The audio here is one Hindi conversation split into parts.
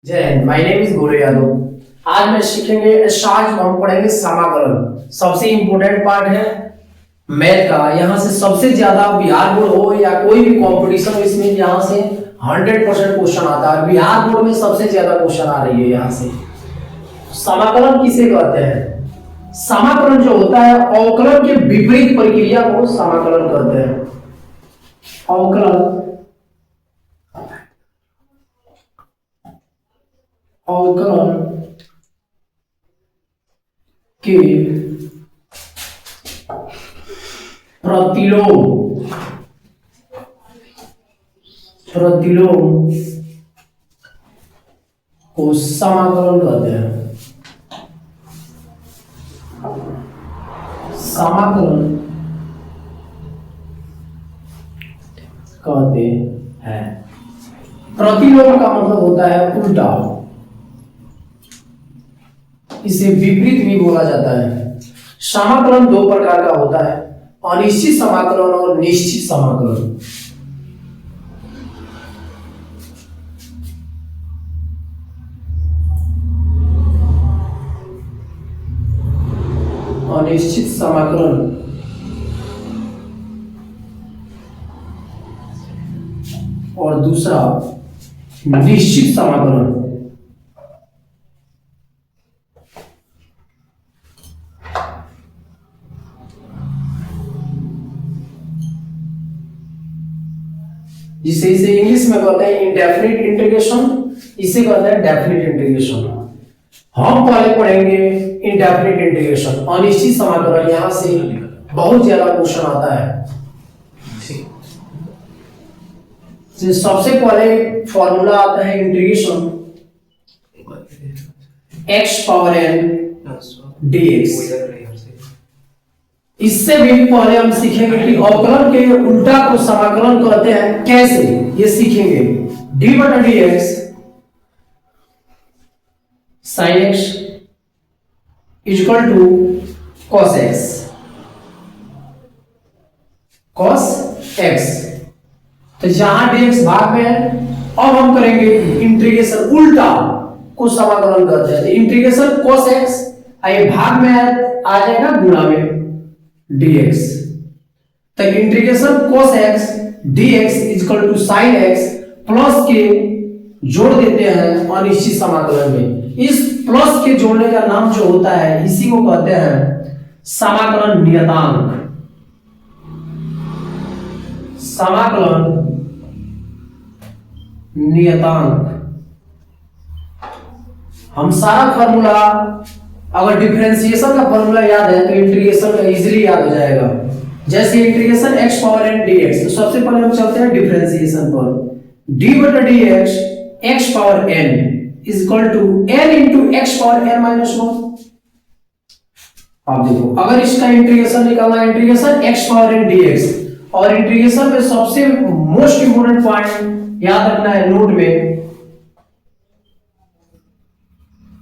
जय Hind. My name is Gaurav Yadav. आज मैं सीखेंगे आज हम पढ़ेंगे समाकलन। सबसे इंपॉर्टेंट पार्ट है मैथ का। यहाँ से सबसे ज्यादा बिहार बोर्ड हो या कोई भी कंपटीशन हो, इसमें यहाँ से 100% क्वेश्चन आता है। बिहार बोर्ड में सबसे ज्यादा क्वेश्चन आ रही है यहाँ से। समाकलन किसे कहते हैं? समाकलन जो होता है अवकलन के विपरीत प्रक्रिया को समाकलन कहते हैं। अवकलन के प्रतिलोम को समाकलन कहते हैं। समाकलन कहते हैं। प्रतिलोम का मतलब होता है उल्टा, इसे विपरीत भी बोला जाता है। समाकलन दो प्रकार का होता है, अनिश्चित समाकलन और निश्चित समाकलन। अनिश्चित समाकलन और दूसरा निश्चित समाकलन। जिसे इसे इंग्लिश में कहते हैं इंडेफिनिट इंटीग्रेशन, इसे कहते हैं डेफिनिट इंटीग्रेशन। हम पहले पढ़ेंगे इंडेफिनिट इंटीग्रेशन, अनिश्चित समाकलन। यहां से बहुत ज्यादा क्वेश्चन आता है। तो सबसे पहले फॉर्मूला आता है integration x power n dx। इससे भी पहले हम सीखेंगे कि अवकलन के उल्टा को समाकलन कहते हैं। कैसे ये सीखेंगे। d बटा dx sin x equal to cos x। cos x तो जहां dx भाग में है, अब हम करेंगे इंटीग्रेशन उल्टा को समाकलन करते हैं। तो इंटीग्रेशन cos x ये भाग में आ जाएगा गुणा में dx। तो integration cos x dx equal to sin x plus के जोड़ देते हैं अनिश्चित समाकलन में। इस प्लस के जोड़ने का नाम जो होता है, इसी को कहते हैं समाकलन नियतांक। समाकलन नियतांक। हम सारा फॉर्मूला, अगर डिफरेंशिएशन का फॉर्मूला याद है तो इंटीग्रेशन का इजीली याद हो जाएगा। जैसे integration x power n dx, तो सबसे पहले हम चलते हैं डिफरेंशिएशन पर। d बटा dx x power n is equal to n into x power n minus 1। आप देखो, अगर इसका इंटीग्रेशन निकालना है, integration x power n dx, और इंटीग्रेशन में सबसे मोस्ट इंपोर्टेंट पॉइंट याद रखना है नोट में,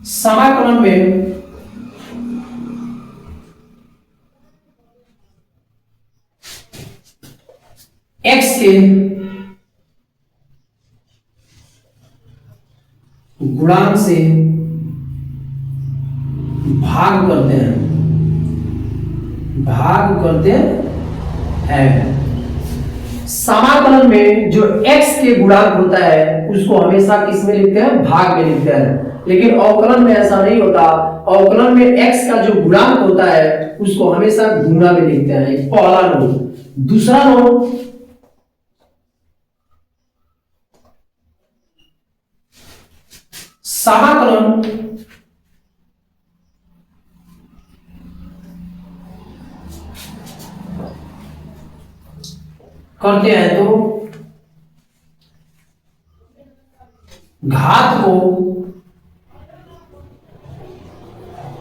समाकलन में x के गुणांक से भाग करते हैं। समाकलन में जो x के गुणांक होता है उसको हमेशा किस में लिखते हैं? भाग में लिखते हैं। लेकिन अवकलन में ऐसा नहीं होता। अवकलन में x का जो गुणांक होता है उसको हमेशा गुणा में लिखते हैं। पहला नोट। दूसरा नोट, समाकलन करते हैं तो घात को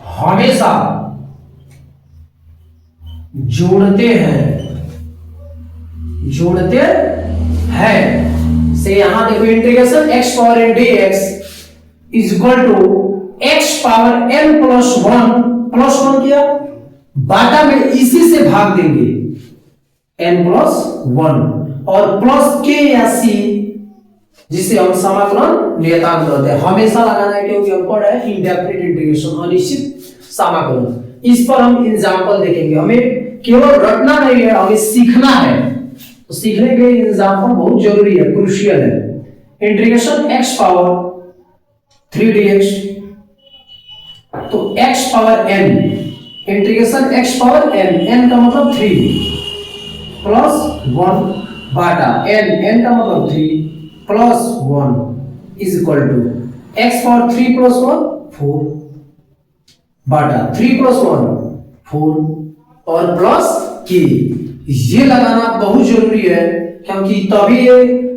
हमेशा जोड़ते हैं से यहां देखो, integration x power n dx is equal to x power n plus 1 किया, बाटा में इसी से भाग देंगे n प्लस 1 और प्लस k या c जिसे हम समाकलन नियतांक कहते हैं। हमेशा लगाना है क्योंकि हम पढ़ रहे हैं इंडेफिनिट इंटीग्रेशन, अनिश्चित समाकलन। इस पर हम एग्जांपल देखेंगे। हमें केवल रटना नहीं है, हमें सीखना है। तो सीखने के लिए एग्जांपल बहुत जरूरी है, क्रूशियल है। इंटीग्रेशन x पावर 3 dx, तो x power n, integration x power n, n का मतलब 3 प्लस 1 बाटा n का मतलब 3 plus 1 is equal to x power 3 plus 1 4 बाटा 3 प्लस 1 4 और प्लस k। ये लगाना बहुत जरूरी है क्योंकि तभी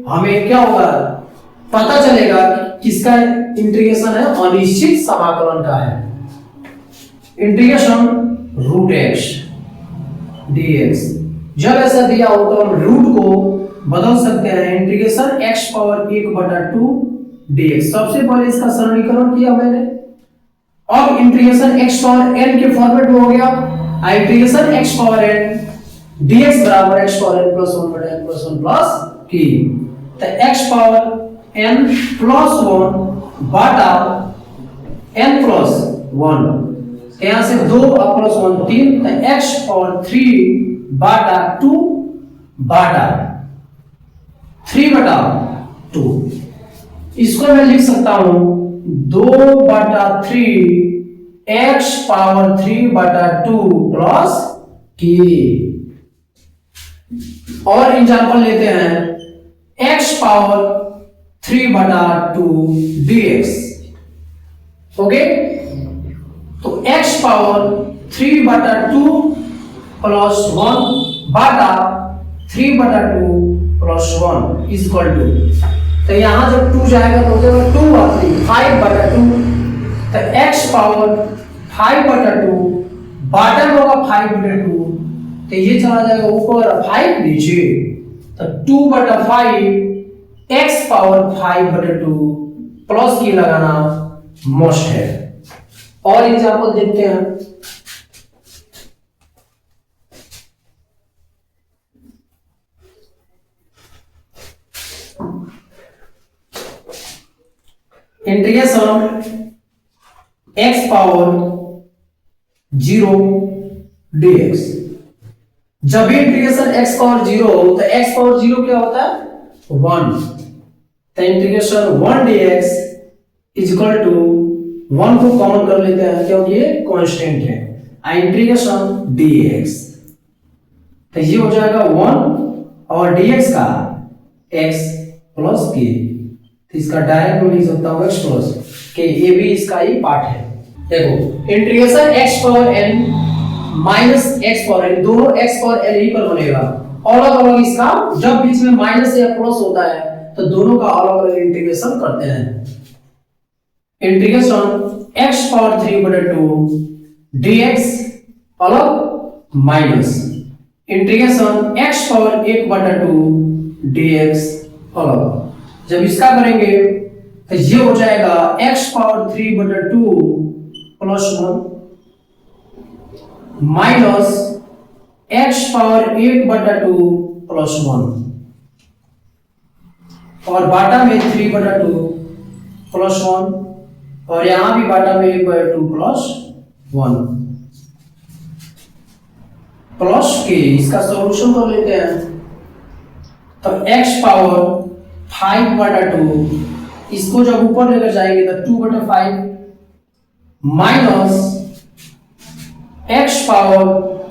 हमें क्या होगा, पता चलेगा किसका इंटीग्रेशन है, अनिश्चित समाकलन का है। इंटीग्रेशन रूट x dx, जब ऐसा दिया हो तो हम रूट को बदल सकते हैं। इंटीग्रेशन x पावर 1/2 dx, सबसे पहले इसका सरलीकरण किया मैंने। अब इंटीग्रेशन x पावर n के फॉर्मेट में हो गया। Integration x power n dx बराबर x power n plus 1/n plus 1 plus k, तो x पावर n प्लस 1 बाटा n प्लस 1, यहां से 2 और प्लस 1 3, तो x पावर 3 बाटा 2 बाटा 3/2। इसको मैं लिख सकता हूं 2/3 x पावर 3/2 प्लस k। और एग्जांपल लेते हैं x पावर 3/2 dx। ओके, तो x पावर 3/2 प्लस 1 बाटा 3/2 प्लस 1 इज इक्वल टू, तो यहां जब 2 जाएगा तो हो जाएगा 2 और 3 5/2, तो x पावर 5/2 बाटा में होगा 5/2, तो ये चला जाएगा ऊपर 5 नीचे, तो 2/5 x पावर 5/2 प्लस की लगाना मस्ट है। और एग्जांपल देखते हैं। इंटीग्रेशन x पावर 0 dx, जब भी इंटीग्रेशन x पावर 0 हो तो x पावर 0 क्या होता है 1, तो integration 1 dx is equal to 1 को कॉमन कर लेते हैं क्योंकि ये कांस्टेंट है। इंटीग्रेशन dx, तो ये हो जाएगा 1 और dx का x प्लस k, तो इसका डायरेक्ट में लिख सकता हूं x प्लस k, ये भी इसका ही पार्ट है। देखो integration x power n minus x power n, दोनों x पावर n ही पर बनेगा। अलग अलग इसका जब बीच में माइनस या प्लस होता है तो दोनों का अलग अलग इंटीग्रेशन करते हैं। इंटीग्रेशन x पावर 3/2 dx अलग minus integration x power 1/2 dx अलग। जब इसका करेंगे तो ये हो जाएगा x power 3/2 plus 1 minus x power 1/2 plus 1 और बाटा में 3/2 प्लस 1 और यहां भी बाटा में 1/2 प्लस 1 प्लस के। इसका सॉल्यूशन कर लेते हैं। तो x पावर 5/2, इसको जब ऊपर लेकर जाएंगे तो 2/5 माइनस x पावर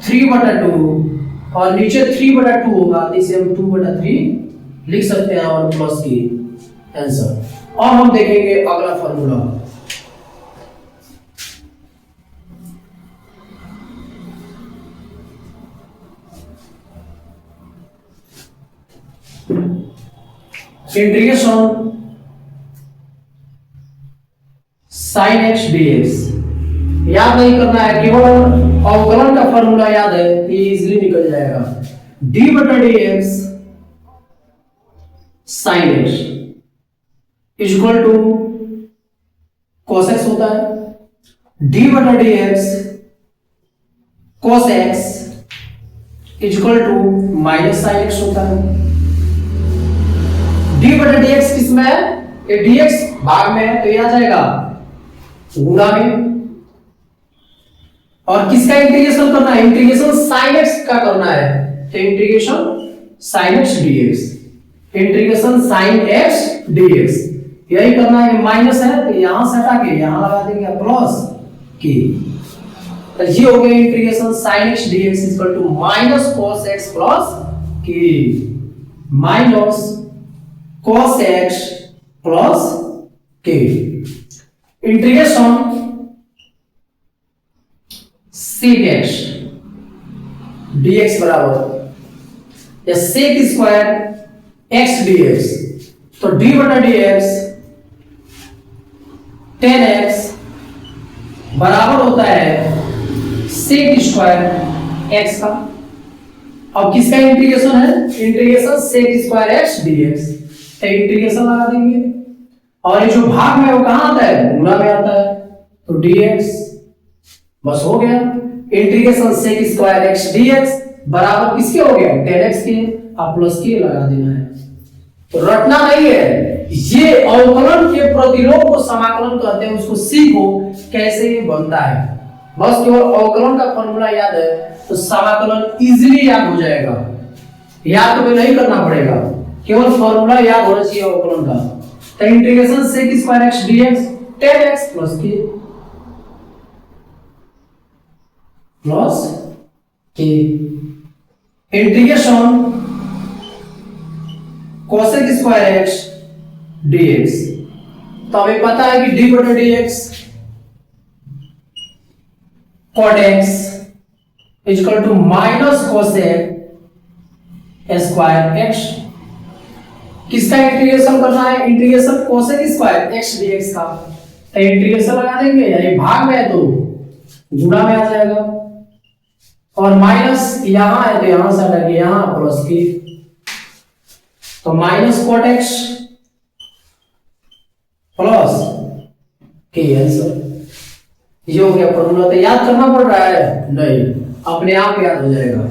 3/2 और नीचे 3/2 होगा तो इसे हम 2/3 लिख सकते हैं और प्लस की आंसर। और हम देखेंगे अगला formula. Integration sin x dx, याद नहीं करना है, केवल अवकलन का फॉर्मूला याद है ये इजीली निकल जाएगा। d/dx sin x is equal to cos x होता है, d/dx cos x is equal to minus sin x होता है, d डी बटा डी एक्स किस में है, ये डी एक्स भाग में है तो ये आ जाएगा गुणा में। और किसका इंटीग्रेशन करना है, इंटीग्रेशन साइन एक्स का करना है, तो integration sine X D X, integration sine X D X यही करना है। माइनस है तो यहां से हटा के यहां लगा देंगे प्लस की, तो ये हो गया integration sin x dx equal to minus cos x plus की, माइनस cos x प्लस की, इंटीग्रेशन sec x dx बराबर या sec स्क्वायर x dx, तो d बटा dx tan x बराबर होता है sec स्क्वायर x का। अब किसका इंटीग्रेशन है, integration sec square x dx, तो इंटीग्रेशन लगा देंगे और ये जो भाग में वो कहां आता है, गुणा में आता है, तो dx बस हो गया। Integration sec square x dx बराबर किसके हो गया, tan x के, आप प्लस के लगा देना है। तो रटना नहीं है, ये अवकलन के प्रतिलोम को समाकलन कहते हैं, उसको सीखो कैसे ये बनता है। बस केवल अवकलन का फॉर्मूला याद है तो समाकलन इजीली याद हो जाएगा, याद तो नहीं करना पड़ेगा, केवल फॉर्मूला याद होना चाहिए अवकलन का। तो integration sec square x dx tan x plus के integration cosec square x dx, तो हमें पता है कि d बटा dx cot x equal to minus cosec square x। किसका इंटीग्रेशन करना है, integration cosec square x dx का, तो इंटीग्रेशन लगा देंगे, यानी भाग में है तो गुणा में आ जाएगा, और माइनस यहां है तो यहां से हटा के यहां प्लस की, तो माइनस cot x प्लस के आंसर। ये हो गया फॉर्मूला, तो याद करना पड़ रहा है नहीं, अपने आप याद हो जाएगा।